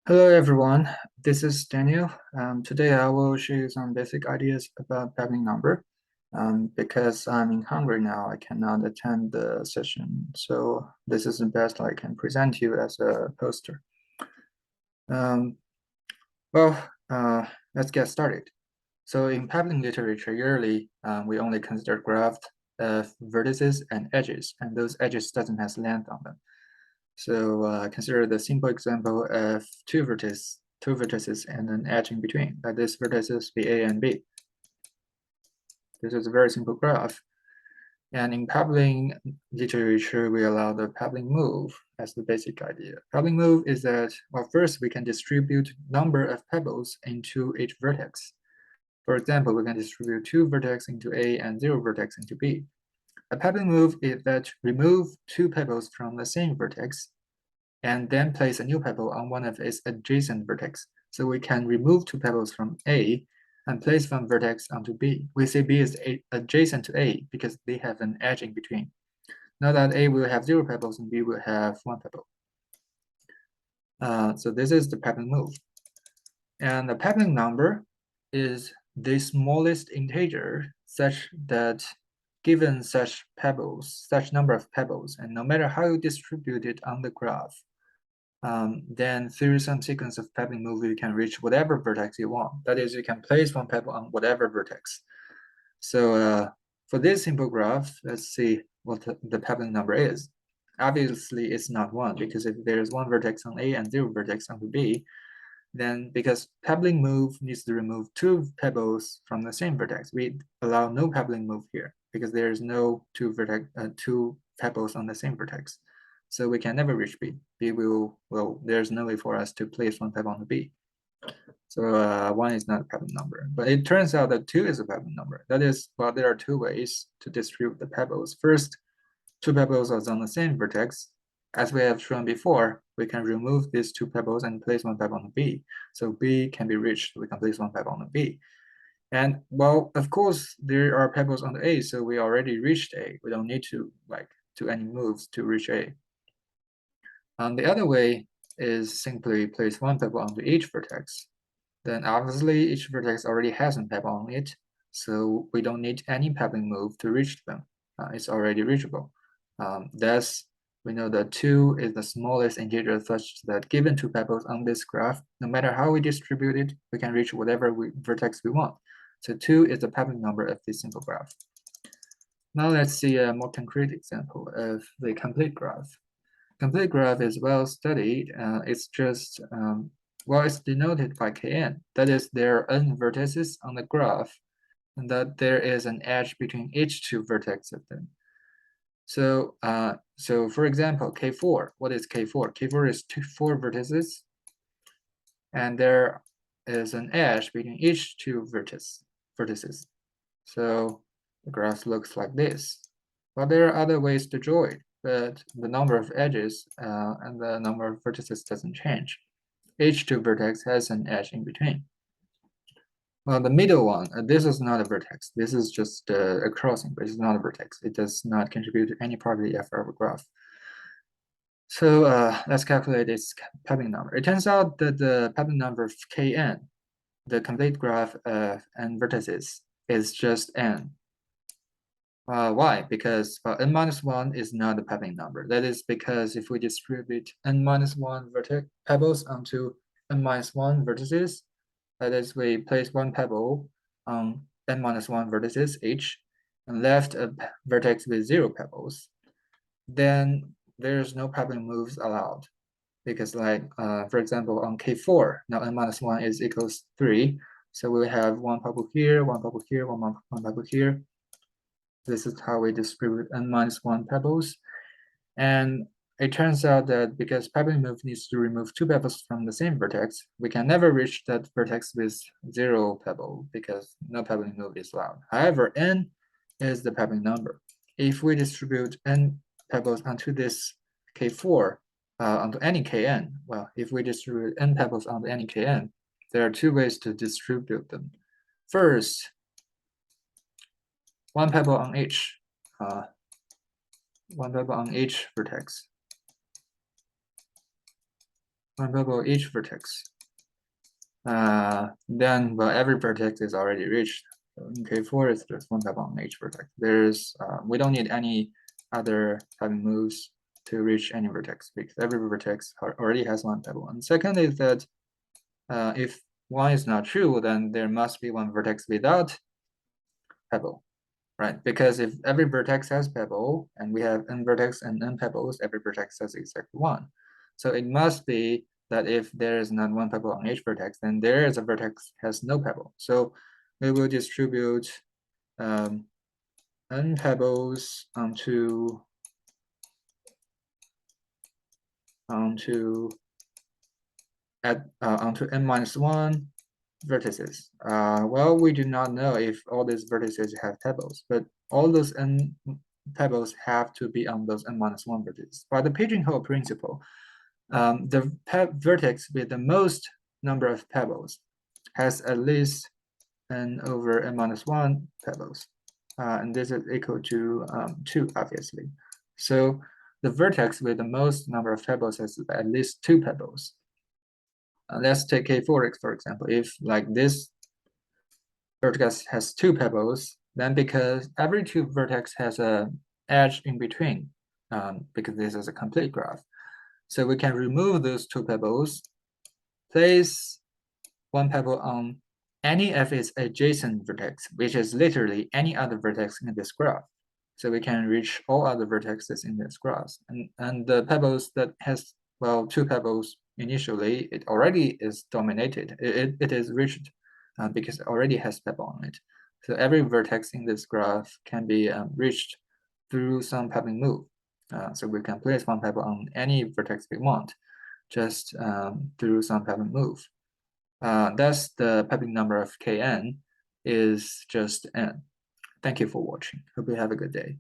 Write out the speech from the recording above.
Hello everyone, this is Daniel. Today I will show you some basic ideas about pebbling number. Because I'm in Hungary now, I cannot attend the session, so this is the best I can present you as a poster. Um, well, let's get started. So in pebbling literature, usually we only consider graphs of vertices and edges, and those edges doesn't have length on them. So consider the simple example of two vertices and an edge in between. Let these vertices be A and B. This is a very simple graph. And in pebbling literature, we allow the pebbling move as the basic idea. Pebbling move is that, well, first we can distribute number of pebbles into each vertex. For example, we can distribute two vertex into A and zero vertex into B. A pebbling move is that remove two pebbles from the same vertex and then place a new pebble on one of its adjacent vertex. So we can remove two pebbles from A and place one vertex onto B. We say B is adjacent to A because they have an edge in between. Now that A will have zero pebbles and B will have one pebble. So this is the pebbling move. And the pebbling number is the smallest integer such that given such pebbles, such number of pebbles, and no matter how you distribute it on the graph, then through some sequence of pebbling move, you can reach whatever vertex you want. That is, you can place one pebble on whatever vertex. So for this simple graph, let's see what the pebbling number is. Obviously, it's not one because if there's one vertex on A and zero vertex on B, then because pebbling move needs to remove two pebbles from the same vertex, we allow no pebbling move here because there is no two pebbles on the same vertex. So we can never reach B. B will, well, there's no way for us to place one pebble on the B. So one is not a pebbling number, but it turns out that two is a pebbling number. That is, well, there are two ways to distribute the pebbles. First, two pebbles are on the same vertex. As we have shown before, we can remove these two pebbles and place one pebble on the B. So B can be reached, we can place one pebble on the B. And well, of course, there are pebbles on the A, so we already reached A. We don't need to do any moves to reach A. The other way is simply place one pebble onto each vertex. Then obviously each vertex already has a pebble on it, so we don't need any pebbling move to reach them. It's already reachable. Thus, we know that 2 is the smallest integer such that given two pebbles on this graph, no matter how we distribute it, we can reach whatever vertex we want. So 2 is the pebbling number of this simple graph. Now let's see a more concrete example of the complete graph. Complete graph is well studied. It's just, well, it's denoted by Kn. That is, there are n vertices on the graph, and that there is an edge between each two vertex of them. So for example, K4, what is K4? K4 is four vertices, and there is an edge between each two vertices. So the graph looks like this. Well, there are other ways to draw it, but the number of edges and the number of vertices doesn't change. Each two vertex has an edge in between. Well, the middle one, this is not a vertex. This is just a crossing, but it's not a vertex. It does not contribute to any property of our graph. So let's calculate its pebbling number. It turns out that the pebbling number of Kn, the complete graph of n vertices, is just n. Why? Because n minus 1 is not a pebbling number. That is because if we distribute n minus 1 pebbles onto n minus 1 vertices, that is, we place one pebble on n minus 1 vertices each and left a vertex with zero pebbles, then there's no pebbling moves allowed. Because for example, on K4, now n minus 1 is equals 3. So we have one pebble here, one pebble here, one pebble here. This is how we distribute n minus 1 pebbles. And it turns out that because pebbling move needs to remove two pebbles from the same vertex, we can never reach that vertex with zero pebble because no pebbling move is allowed. However, n is the pebbling number. If we distribute n pebbles onto this K4, onto any Kn, well, if we distribute n pebbles onto any Kn, there are two ways to distribute them. First, one pebble on each vertex. one pebble each vertex. Then well, every vertex is already reached. So in K4, it's just one pebble on each vertex. We don't need any other pebbling moves to reach any vertex because every vertex already has one pebble. And second is that if one is not true, then there must be one vertex without pebble, right? Because if every vertex has pebble and we have n vertex and n pebbles, every vertex has exactly one. So it must be that if there is not one pebble on each vertex, then there is a vertex has no pebble. So we will distribute n pebbles onto n minus one vertices. Well, we do not know if all these vertices have pebbles, but all those n pebbles have to be on those n minus one vertices. By the pigeonhole principle, the vertex with the most number of pebbles has at least n over n minus one pebbles. And this is equal to 2, obviously. So the vertex with the most number of pebbles has at least 2 pebbles. Let's take K4x, for example. If like this vertex has 2 pebbles, then because every 2 vertex has an edge in between, because this is a complete graph. So we can remove those 2 pebbles, place one pebble on any of its adjacent vertex, which is literally any other vertex in this graph. So we can reach all other vertexes in this graph. And the pebbles that has, well, 2 pebbles initially, it already is dominated. It is reached because it already has pebble on it. So every vertex in this graph can be reached through some pebbling move. So we can place one pebble on any vertex we want, just through some pebbling move. Thus, the pebbling number of Kn is just n. Thank you for watching. Hope you have a good day.